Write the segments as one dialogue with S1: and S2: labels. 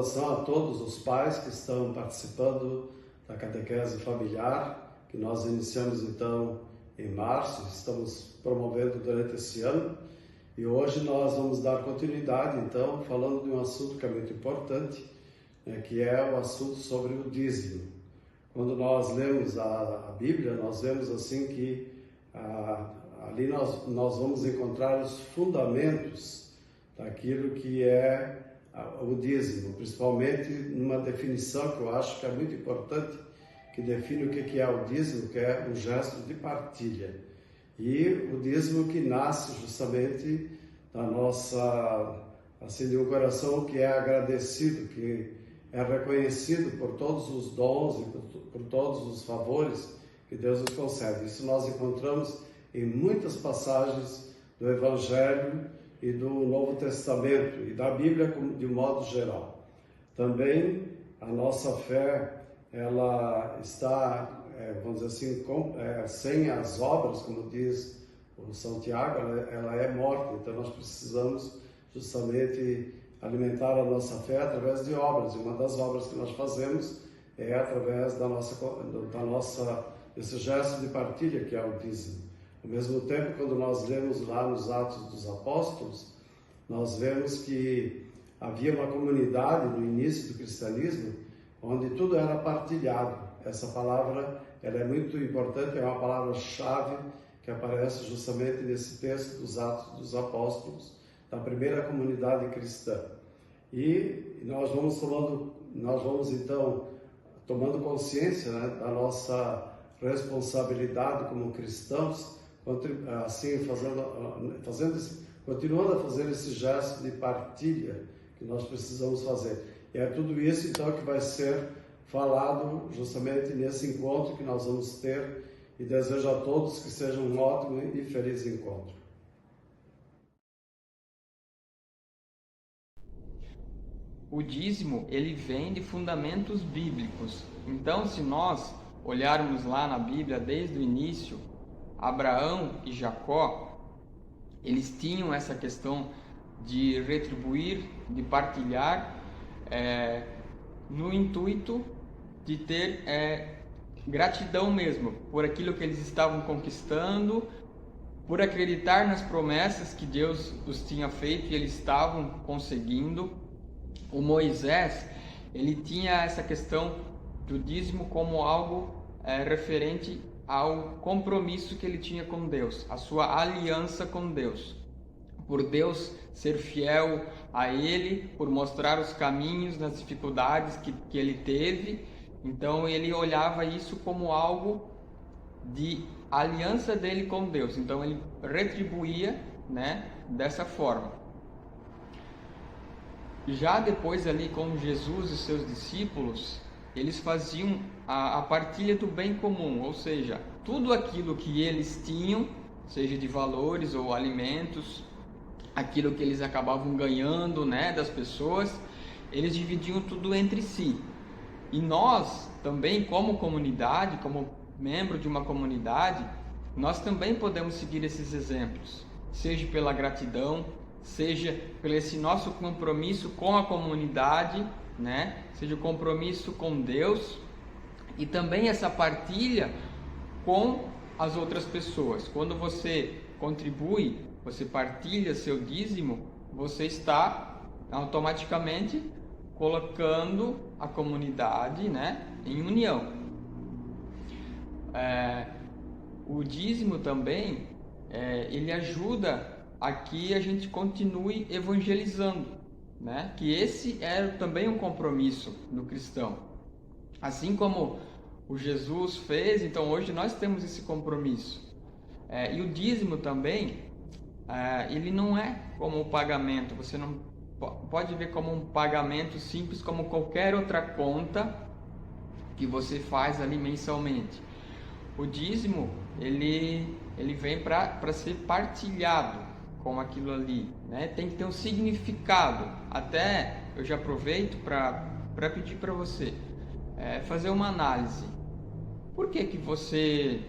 S1: saudação a todos os pais que estão participando da catequese familiar, que nós iniciamos então em março, estamos promovendo durante esse ano. E hoje nós vamos dar continuidade, então, falando de um assunto que é muito importante, que é o assunto sobre o dízimo. Quando nós lemos a Bíblia, nós vemos assim que ali nós vamos encontrar os fundamentos daquilo que é o dízimo, principalmente numa definição que eu acho que é muito importante, que define o que é o dízimo, que é um gesto de partilha. E o dízimo que nasce justamente da nossa, assim, de um coração que é agradecido, que é reconhecido por todos os dons e por todos os favores que Deus nos concede. Isso nós encontramos em muitas passagens do Evangelho e do Novo Testamento e da Bíblia de um modo geral. Também a nossa fé, ela está, vamos dizer assim, sem as obras, como diz o São Tiago, ela é morta. Então nós precisamos justamente alimentar a nossa fé através de obras. E uma das obras que nós fazemos é através desse gesto de partilha que é o dízimo. Ao mesmo tempo, quando nós lemos lá nos Atos dos Apóstolos, nós vemos que havia uma comunidade no início do cristianismo onde tudo era partilhado. Essa palavra ela é muito importante, é uma palavra-chave que aparece justamente nesse texto dos Atos dos Apóstolos, da primeira comunidade cristã. E nós vamos então tomando consciência, né, da nossa responsabilidade como cristãos, assim continuando a fazer esse gesto de partilha que nós precisamos fazer. E é tudo isso então que vai ser falado justamente nesse encontro que nós vamos ter, e desejo a todos que seja um ótimo e feliz encontro.
S2: O dízimo, ele vem de fundamentos bíblicos. Então, se nós olharmos lá na Bíblia desde o início, Abraão e Jacó, eles tinham essa questão de retribuir, de partilhar, no intuito de ter gratidão mesmo por aquilo que eles estavam conquistando, por acreditar nas promessas que Deus os tinha feito e eles estavam conseguindo. O Moisés, ele tinha essa questão do dízimo como algo referente ao compromisso que ele tinha com Deus, a sua aliança com Deus. Por Deus ser fiel a ele, por mostrar os caminhos nas dificuldades que ele teve, então ele olhava isso como algo de aliança dele com Deus. Então ele retribuía, né, dessa forma. Já depois ali com Jesus e seus discípulos, eles faziam a partilha do bem comum, ou seja, tudo aquilo que eles tinham, seja de valores ou alimentos, aquilo que eles acabavam ganhando, né, das pessoas, eles dividiam tudo entre si. E nós também, como comunidade, como membro de uma comunidade, nós também podemos seguir esses exemplos, seja pela gratidão, seja pelo esse nosso compromisso com a comunidade, né? Seja o compromisso com Deus e também essa partilha com as outras pessoas. Quando você contribui, você partilha seu dízimo, você está automaticamente colocando a comunidade, né, em união. O dízimo também, ele ajuda a que a gente continue evangelizando, né? Que esse é também um compromisso do cristão. Assim como o Jesus fez, então hoje nós temos esse compromisso. E o dízimo também, ele não é como o pagamento, você não pode ver como um pagamento simples como qualquer outra conta que você faz ali mensalmente. O dízimo, ele vem para ser partilhado com aquilo ali, né? Tem que ter um significado. Até eu já aproveito para pedir para você fazer uma análise. Por que você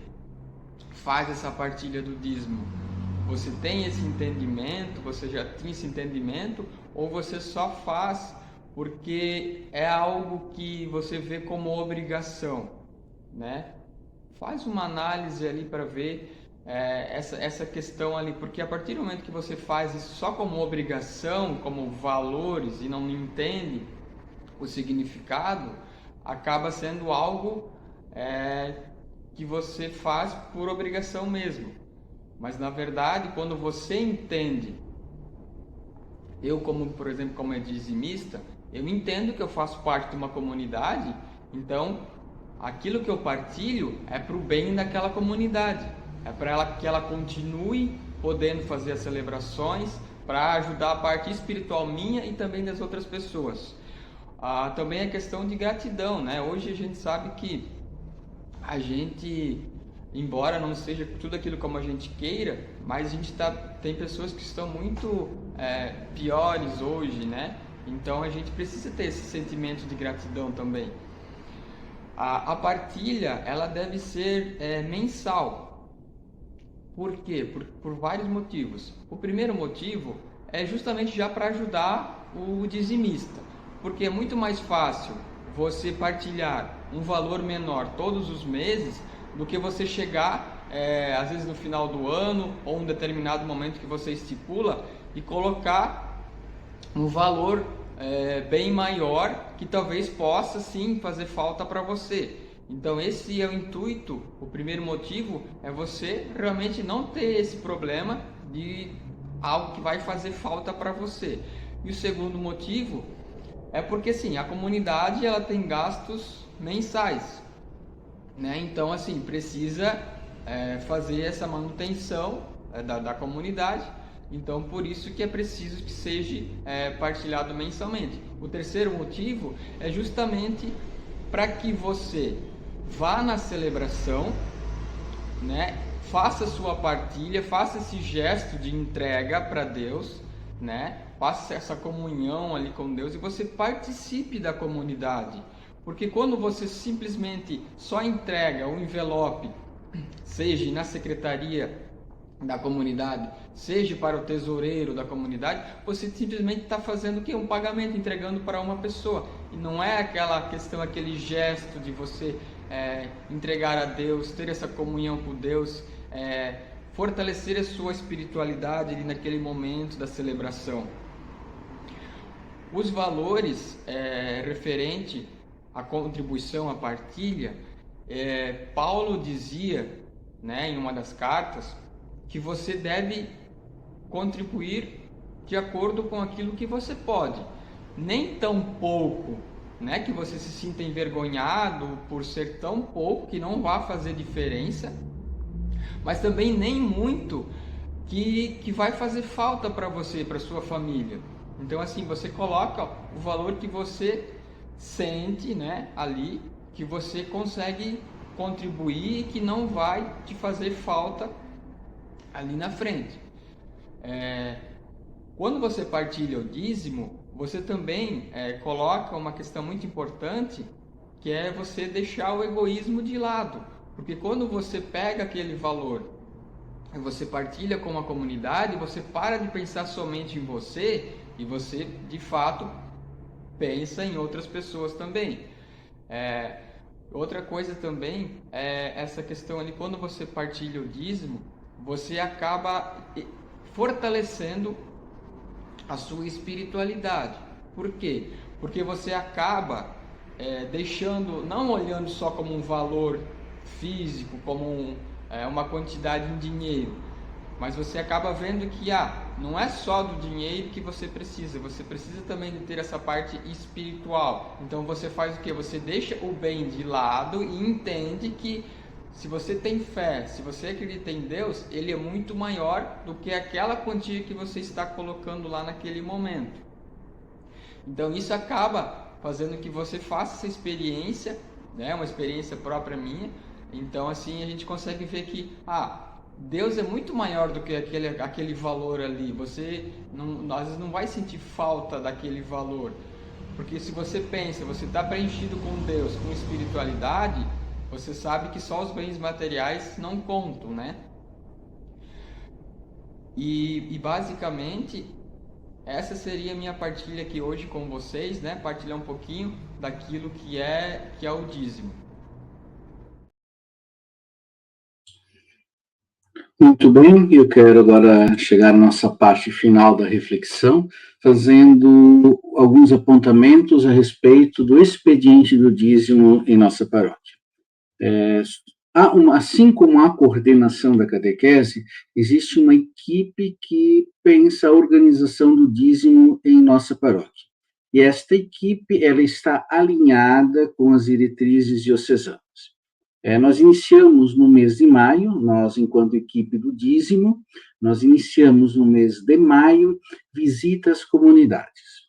S2: faz essa partilha do dízimo? Você tem esse entendimento? Você já tinha esse entendimento? Ou você só faz porque é algo que você vê como obrigação, né? Faz uma análise ali para ver essa questão ali, porque a partir do momento que você faz isso só como obrigação, como valores e não entende o significado, acaba sendo algo que você faz por obrigação mesmo. Mas na verdade, quando você entende, eu como, por exemplo, como dizimista, eu entendo que eu faço parte de uma comunidade, então aquilo que eu partilho é para o bem daquela comunidade, é para que ela continue podendo fazer as celebrações, para ajudar a parte espiritual minha e também das outras pessoas. Também a questão de gratidão, né? Hoje a gente sabe que a gente, embora não seja tudo aquilo como a gente queira, mas a gente tem pessoas que estão muito piores hoje, né? Então a gente precisa ter esse sentimento de gratidão também. A partilha, ela deve ser mensal. Por quê? Por vários motivos. O primeiro motivo é justamente já para ajudar o dizimista, porque é muito mais fácil você partilhar um valor menor todos os meses do que você chegar, às vezes no final do ano ou um determinado momento que você estipula e colocar um valor bem maior que talvez possa sim fazer falta para você. Então esse é o intuito. O primeiro motivo é você realmente não ter esse problema de algo que vai fazer falta para você. E o segundo motivo é porque sim, a comunidade ela tem gastos mensais, né? Então assim, precisa fazer essa manutenção da comunidade. Então por isso que é preciso que seja partilhado mensalmente. O terceiro motivo é justamente para que você vá na celebração, né? Faça sua partilha, faça esse gesto de entrega para Deus, né? Faça essa comunhão ali com Deus e você participe da comunidade. Porque quando você simplesmente só entrega o envelope, seja na secretaria da comunidade, seja para o tesoureiro da comunidade, você simplesmente está fazendo o quê? Um pagamento, entregando para uma pessoa. E não é aquela questão, aquele gesto de você entregar a Deus, ter essa comunhão com Deus, fortalecer a sua espiritualidade ali naquele momento da celebração. Os valores referente à contribuição, à partilha, Paulo dizia, né, em uma das cartas, que você deve contribuir de acordo com aquilo que você pode. Nem tão pouco, né, que você se sinta envergonhado por ser tão pouco que não vá fazer diferença, mas também nem muito que vai fazer falta para você, para sua família. Então assim, você coloca o valor que você sente, né, ali, que você consegue contribuir e que não vai te fazer falta ali na frente. Quando você partilha o dízimo, você também coloca uma questão muito importante, que é você deixar o egoísmo de lado. Porque quando você pega aquele valor e você partilha com a comunidade, você para de pensar somente em você e você, de fato, pensa em outras pessoas também. Outra coisa também é essa questão ali, quando você partilha o dízimo, você acaba fortalecendo a sua espiritualidade. Por quê? Porque você acaba deixando, não olhando só como um valor físico, como uma quantidade em dinheiro, mas você acaba vendo que não é só do dinheiro que você precisa também de ter essa parte espiritual. Então você faz o quê? Você deixa o bem de lado e entende que se você tem fé, se você acredita em Deus, Ele é muito maior do que aquela quantia que você está colocando lá naquele momento. Então isso acaba fazendo que você faça essa experiência, né? Uma experiência própria minha. Então assim a gente consegue ver que Deus é muito maior do que aquele valor ali. Você às vezes não vai sentir falta daquele valor, porque se você pensa, você está preenchido com Deus, com espiritualidade, você sabe que só os bens materiais não contam, né? E basicamente essa seria a minha partilha aqui hoje com vocês, né? Partilhar um pouquinho daquilo que é o dízimo.
S3: Muito bem, eu quero agora chegar à nossa parte final da reflexão, fazendo alguns apontamentos a respeito do expediente do dízimo em nossa paróquia. Assim como a coordenação da catequese, existe uma equipe que pensa a organização do dízimo em nossa paróquia. E esta equipe ela está alinhada com as diretrizes diocesanas. Nós iniciamos no mês de maio, nós, enquanto equipe do dízimo, nós iniciamos no mês de maio visitas às comunidades.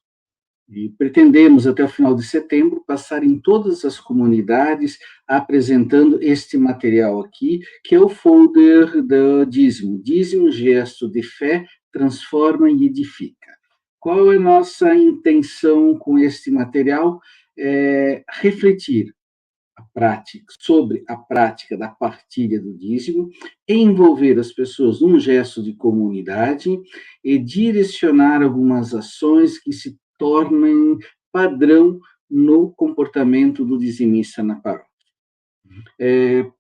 S3: E pretendemos, até o final de setembro, passar em todas as comunidades apresentando este material aqui, que é o folder do dízimo. Dízimo, gesto de fé, transforma e edifica. Qual é a nossa intenção com este material? Refletir sobre a prática da partilha do dízimo, envolver as pessoas num gesto de comunidade e direcionar algumas ações que se tornem padrão no comportamento do dizimista na paróquia.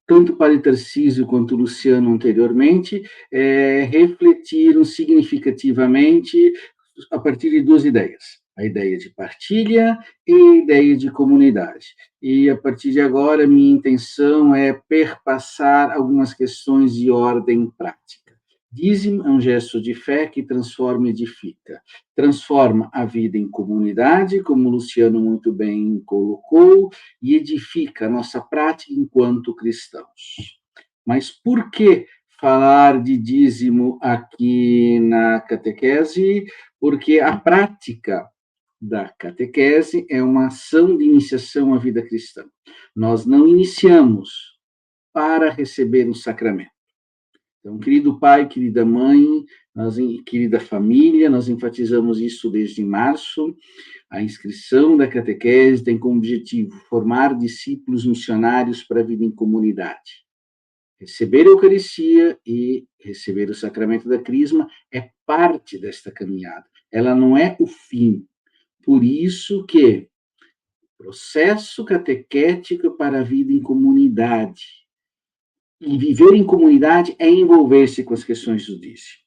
S3: Tanto para o Tarcísio quanto o Luciano anteriormente, refletiram significativamente a partir de duas ideias. A ideia de partilha e a ideia de comunidade. E, a partir de agora, minha intenção é perpassar algumas questões de ordem prática. Dízimo é um gesto de fé que transforma e edifica. Transforma a vida em comunidade, como o Luciano muito bem colocou, e edifica a nossa prática enquanto cristãos. Mas por que falar de dízimo aqui na catequese? Porque a prática da catequese é uma ação de iniciação à vida cristã. Nós não iniciamos para receber um sacramento. Então, querido pai, querida mãe, querida família, nós enfatizamos isso desde março. A inscrição da catequese tem como objetivo formar discípulos missionários para a vida em comunidade. Receber a Eucaristia e receber o sacramento da Crisma é parte desta caminhada. Ela não é o fim. Por isso que o processo catequético para a vida em comunidade. E viver em comunidade é envolver-se com as questões do dízimo.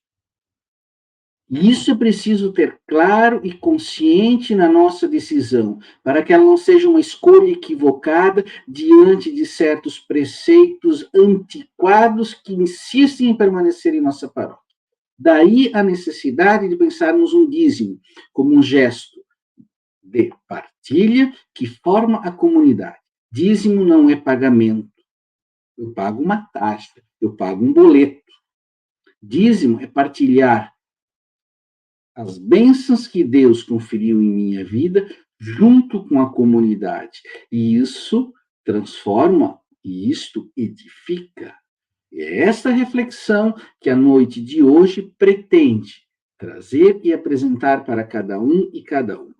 S3: E isso é preciso ter claro e consciente na nossa decisão, para que ela não seja uma escolha equivocada diante de certos preceitos antiquados que insistem em permanecer em nossa paróquia. Daí a necessidade de pensarmos um dízimo como um gesto de partilha que forma a comunidade. Dízimo não é pagamento. Eu pago uma taxa, eu pago um boleto. Dízimo é partilhar as bênçãos que Deus conferiu em minha vida junto com a comunidade. E isso transforma e isto edifica. E é essa reflexão que a noite de hoje pretende trazer e apresentar para cada um e cada uma.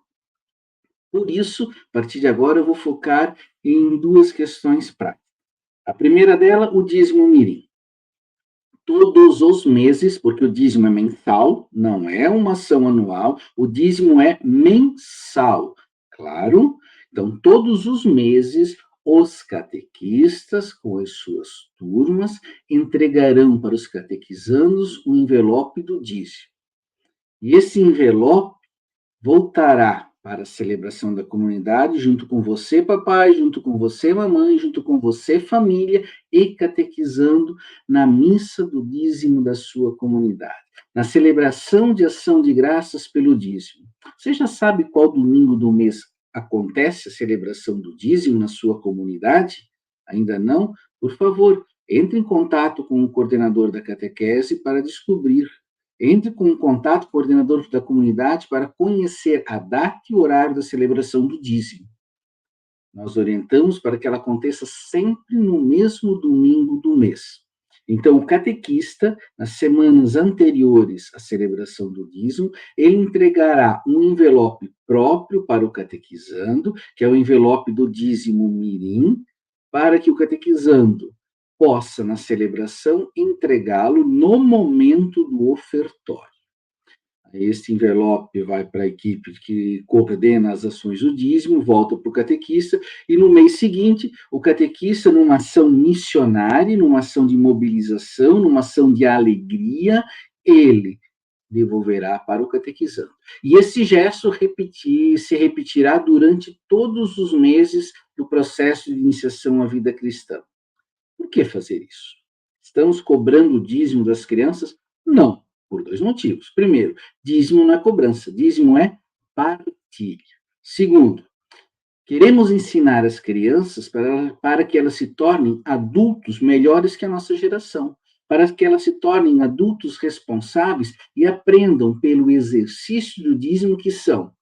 S3: Por isso, a partir de agora, eu vou focar em duas questões práticas. A primeira dela, o dízimo mirim. Todos os meses, porque o dízimo é mensal, não é uma ação anual, o dízimo é mensal, claro? Então, todos os meses, os catequistas, com as suas turmas, entregarão para os catequizandos o envelope do dízimo. E esse envelope voltará para a celebração da comunidade, junto com você, papai, junto com você, mamãe, junto com você, família, e catequizando na missa do dízimo da sua comunidade, na celebração de ação de graças pelo dízimo. Você já sabe qual domingo do mês acontece a celebração do dízimo na sua comunidade? Ainda não? Por favor, entre em contato com o coordenador da catequese para descobrir. Entre com o contato coordenador da comunidade para conhecer a data e o horário da celebração do dízimo. Nós orientamos para que ela aconteça sempre no mesmo domingo do mês. Então, o catequista, nas semanas anteriores à celebração do dízimo, ele entregará um envelope próprio para o catequizando, que é o envelope do dízimo mirim, para que o catequizando possa, na celebração, entregá-lo no momento do ofertório. Este envelope vai para a equipe que coordena as ações do dízimo, volta para o catequista, e no mês seguinte, o catequista, numa ação missionária, numa ação de mobilização, numa ação de alegria, ele devolverá para o catequizando. E esse gesto se repetirá durante todos os meses do processo de iniciação à vida cristã. Por que fazer isso? Estamos cobrando o dízimo das crianças? Não, por 2 motivos. Primeiro, dízimo não é cobrança, dízimo é partilha. Segundo, queremos ensinar as crianças para que elas se tornem adultos melhores que a nossa geração, para que elas se tornem adultos responsáveis e aprendam pelo exercício do dízimo que são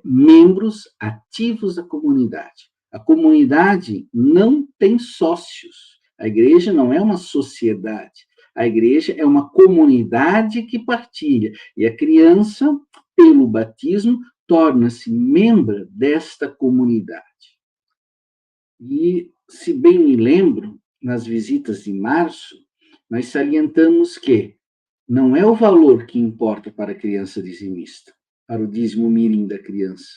S3: membros ativos da comunidade. A comunidade não tem sócios. A igreja não é uma sociedade. A igreja é uma comunidade que partilha. E a criança, pelo batismo, torna-se membro desta comunidade. E, se bem me lembro, nas visitas de março, nós salientamos que não é o valor que importa para a criança dizimista, para o dízimo mirim da criança.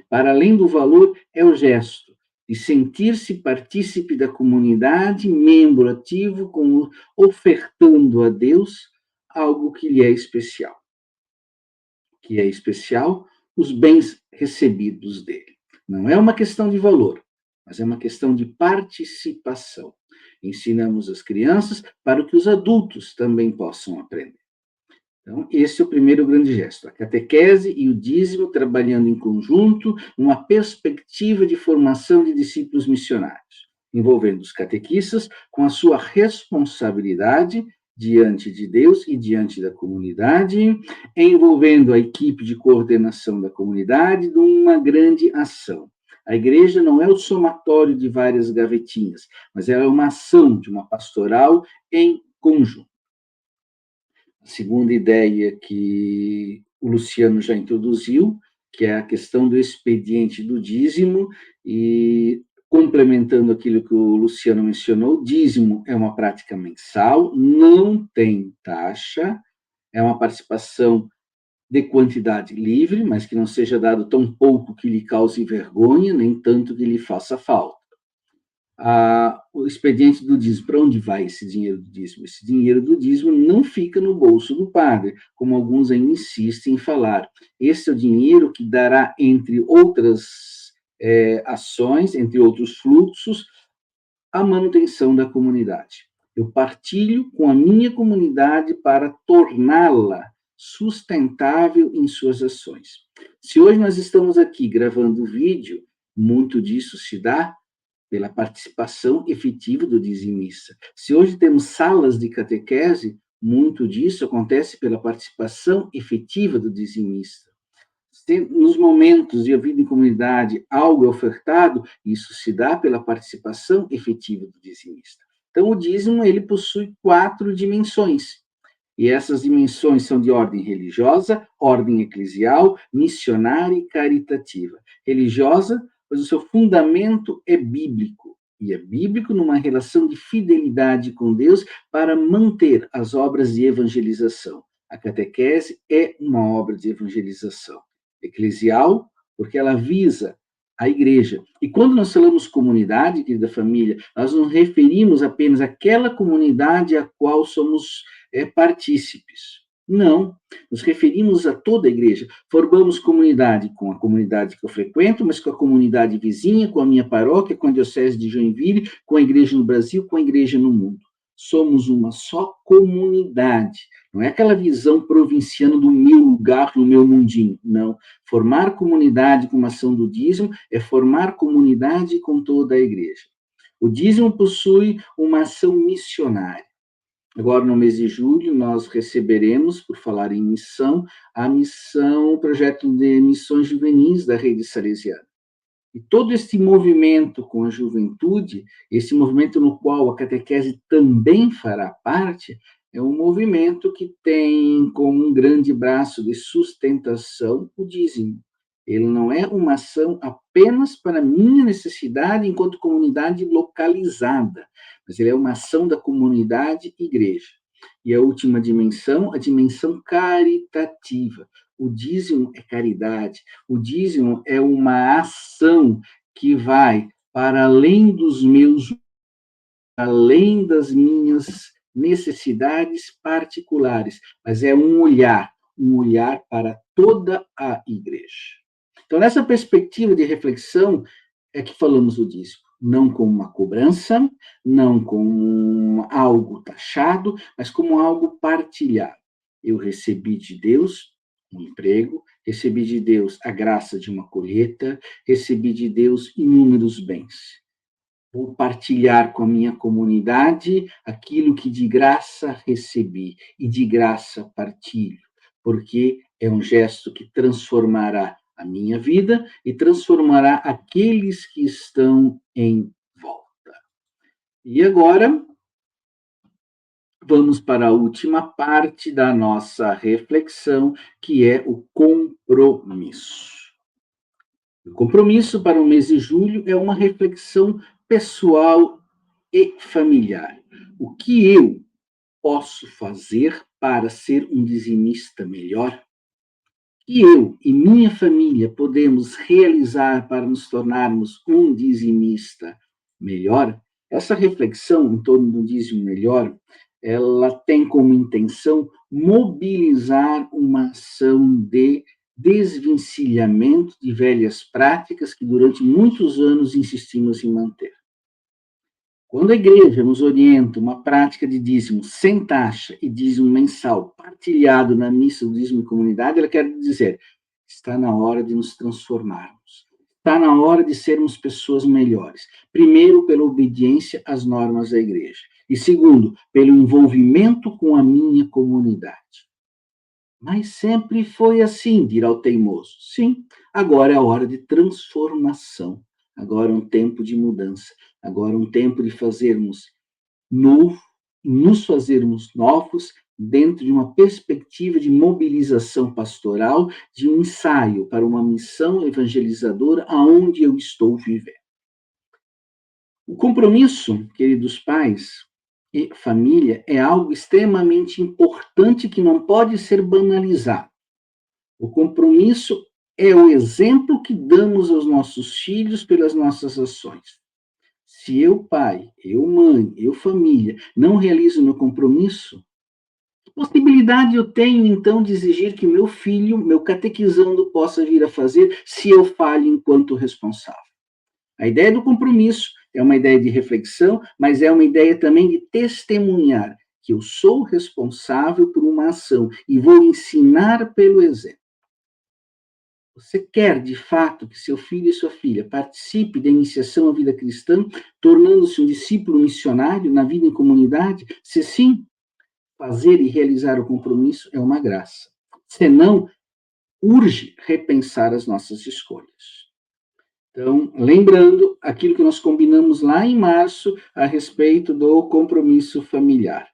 S3: Para além do valor, é o gesto de sentir-se partícipe da comunidade, membro ativo, ofertando a Deus algo que lhe é especial. Que é especial, os bens recebidos dele. Não é uma questão de valor, mas é uma questão de participação. Ensinamos as crianças para que os adultos também possam aprender. Então, esse é o primeiro grande gesto, a catequese e o dízimo trabalhando em conjunto, numa perspectiva de formação de discípulos missionários, envolvendo os catequistas com a sua responsabilidade diante de Deus e diante da comunidade, envolvendo a equipe de coordenação da comunidade numa grande ação. A igreja não é o somatório de várias gavetinhas, mas ela é uma ação de uma pastoral em conjunto. A segunda ideia que o Luciano já introduziu, que é a questão do expediente do dízimo, e complementando aquilo que o Luciano mencionou, dízimo é uma prática mensal, não tem taxa, é uma participação de quantidade livre, mas que não seja dado tão pouco que lhe cause vergonha, nem tanto que lhe faça falta. O expediente do dízimo, para onde vai esse dinheiro do dízimo? Esse dinheiro do dízimo não fica no bolso do padre, como alguns ainda insistem em falar. Esse é o dinheiro que dará, entre outras ações, entre outros fluxos, a manutenção da comunidade. Eu partilho com a minha comunidade para torná-la sustentável em suas ações. Se hoje nós estamos aqui gravando vídeo, muito disso se dá pela participação efetiva do dizimista. Se hoje temos salas de catequese, muito disso acontece pela participação efetiva do dizimista. Se nos momentos de vida em comunidade algo é ofertado, isso se dá pela participação efetiva do dizimista. Então, o dízimo ele possui 4 dimensões. E essas dimensões são de ordem religiosa, ordem eclesial, missionária e caritativa. Religiosa, pois o seu fundamento é bíblico, e é bíblico numa relação de fidelidade com Deus para manter as obras de evangelização. A catequese é uma obra de evangelização. Eclesial, porque ela visa a igreja. E quando nós falamos comunidade, querida família, nós não referimos apenas àquela comunidade a qual somos partícipes. Não, nos referimos a toda a igreja. Formamos comunidade com a comunidade que eu frequento, mas com a comunidade vizinha, com a minha paróquia, com a diocese de Joinville, com a igreja no Brasil, com a igreja no mundo. Somos uma só comunidade. Não é aquela visão provinciana do meu lugar, no meu mundinho. Não. Formar comunidade com uma ação do dízimo é formar comunidade com toda a igreja. O dízimo possui uma ação missionária. Agora, no mês de julho, nós receberemos, por falar em missão, o projeto de missões juvenis da Rede Salesiana. E todo este movimento com a juventude, esse movimento no qual a catequese também fará parte, é um movimento que tem como um grande braço de sustentação o dízimo. Ele não é uma ação apenas para minha necessidade enquanto comunidade localizada, mas ele é uma ação da comunidade igreja. E a última dimensão, a dimensão caritativa. O dízimo é caridade, o dízimo é uma ação que vai para além dos meus, além das minhas necessidades particulares, mas é um olhar para toda a igreja. Então, nessa perspectiva de reflexão, é que falamos do dízimo, não como uma cobrança, não como algo taxado, mas como algo partilhado. Eu recebi de Deus um emprego, recebi de Deus a graça de uma colheita, recebi de Deus inúmeros bens. Vou partilhar com a minha comunidade aquilo que de graça recebi e de graça partilho, porque é um gesto que transformará a minha vida e transformará aqueles que estão em volta. E agora, vamos para a última parte da nossa reflexão, que é o compromisso. O compromisso para o mês de julho é uma reflexão pessoal e familiar. O que eu posso fazer para ser um dizimista melhor? E eu e minha família podemos realizar para nos tornarmos um dizimista melhor? Essa reflexão em torno do dízimo melhor, ela tem como intenção mobilizar uma ação de desvencilhamento de velhas práticas que durante muitos anos insistimos em manter. Quando a igreja nos orienta uma prática de dízimo sem taxa e dízimo mensal partilhado na missa do dízimo em comunidade, ela quer dizer, está na hora de nos transformarmos. Está na hora de sermos pessoas melhores. Primeiro, pela obediência às normas da igreja. E segundo, pelo envolvimento com a minha comunidade. Mas sempre foi assim, dirá o teimoso. Sim, agora é a hora de transformação. Agora é um tempo de mudança. Agora é um tempo de fazermos novo, nos fazermos novos dentro de uma perspectiva de mobilização pastoral, de um ensaio para uma missão evangelizadora aonde eu estou vivendo. O compromisso, queridos pais e família, é algo extremamente importante que não pode ser banalizado. O compromisso é o exemplo que damos aos nossos filhos pelas nossas ações. Se eu, pai, eu, mãe, eu, família, não realizo o meu compromisso, que possibilidade eu tenho, então, de exigir que meu filho, meu catequizando, possa vir a fazer se eu falho enquanto responsável? A ideia do compromisso é uma ideia de reflexão, mas é uma ideia também de testemunhar que eu sou responsável por uma ação e vou ensinar pelo exemplo. Você quer, de fato, que seu filho e sua filha participe da iniciação à vida cristã, tornando-se um discípulo missionário na vida em comunidade? Se sim, fazer e realizar o compromisso é uma graça. Se não, urge repensar as nossas escolhas. Então, lembrando aquilo que nós combinamos lá em março a respeito do compromisso familiar.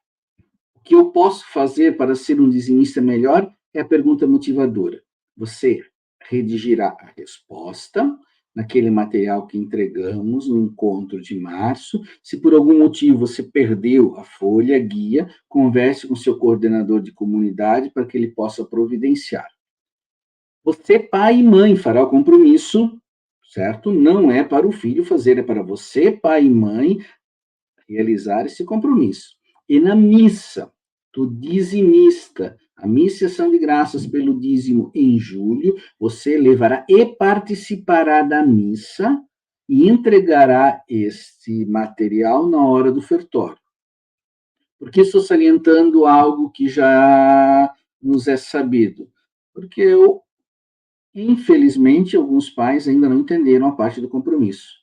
S3: O que eu posso fazer para ser um dizimista melhor é a pergunta motivadora. Você redigirá a resposta naquele material que entregamos no encontro de março. Se por algum motivo você perdeu a folha, a guia, converse com seu coordenador de comunidade para que ele possa providenciar. Você, pai e mãe, fará o compromisso, certo? Não é para o filho fazer, é para você, pai e mãe, realizar esse compromisso. E na missa do dizimista, a missa e ação de graças pelo dízimo em julho, você levará e participará da missa e entregará este material na hora do ofertório. Por que estou salientando algo que já nos é sabido? Porque infelizmente, alguns pais ainda não entenderam a parte do compromisso.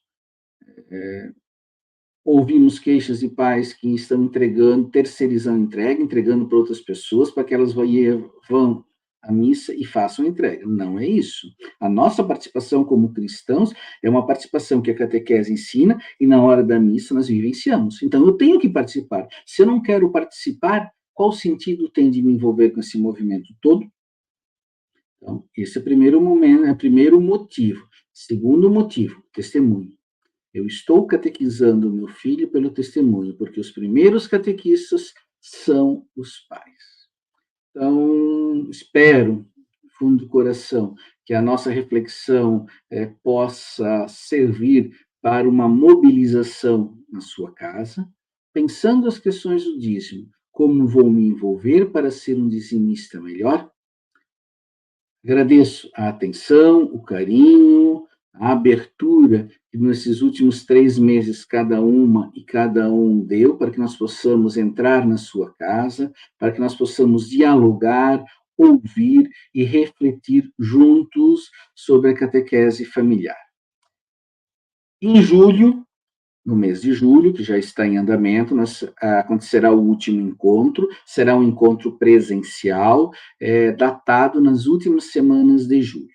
S3: Ouvimos queixas de pais que estão entregando, terceirizando entrega, entregando para outras pessoas, para que elas vão à missa e façam a entrega. Não é isso. A nossa participação como cristãos é uma participação que a catequese ensina e na hora da missa nós vivenciamos. Então, eu tenho que participar. Se eu não quero participar, qual sentido tem de me envolver com esse movimento todo? Então, esse é o primeiro momento, é o primeiro motivo. Segundo motivo, testemunho. Eu estou catequizando meu filho pelo testemunho, porque os primeiros catequistas são os pais. Então, espero, do fundo do coração, que a nossa reflexão possa servir para uma mobilização na sua casa, pensando as questões do dízimo. Como vou me envolver para ser um dizimista melhor? Agradeço a atenção, o carinho, a abertura que nesses últimos 3 meses cada uma e cada um deu para que nós possamos entrar na sua casa, para que nós possamos dialogar, ouvir e refletir juntos sobre a catequese familiar. Em julho, no mês de julho, que já está em andamento, acontecerá o último encontro, será um encontro presencial, datado nas últimas semanas de julho.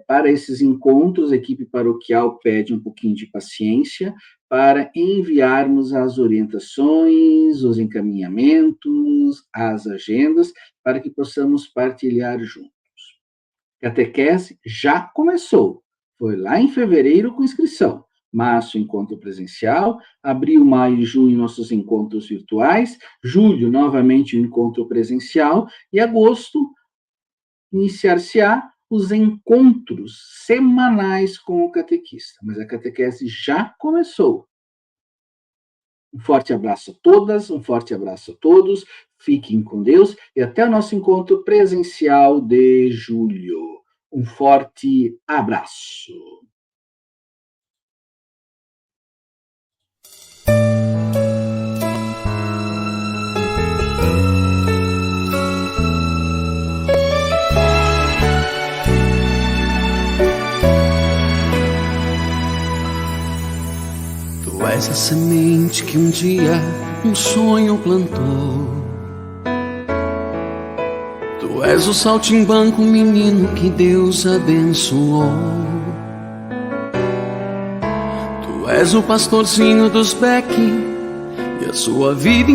S3: Para esses encontros, a equipe paroquial pede um pouquinho de paciência para enviarmos as orientações, os encaminhamentos, as agendas, para que possamos partilhar juntos. Catequese já começou, foi lá em fevereiro com inscrição. Março, encontro presencial, abril, maio e junho, nossos encontros virtuais, julho, novamente, o encontro presencial, e agosto, iniciar-se-á os encontros semanais com o catequista. Mas a catequese já começou. Um forte abraço a todas, um forte abraço a todos, fiquem com Deus, e até o nosso encontro presencial de julho. Um forte abraço.
S4: Tu és a semente que um dia um sonho plantou. Tu és o saltimbanco menino que Deus abençoou. Tu és o pastorzinho dos Beck e a sua vida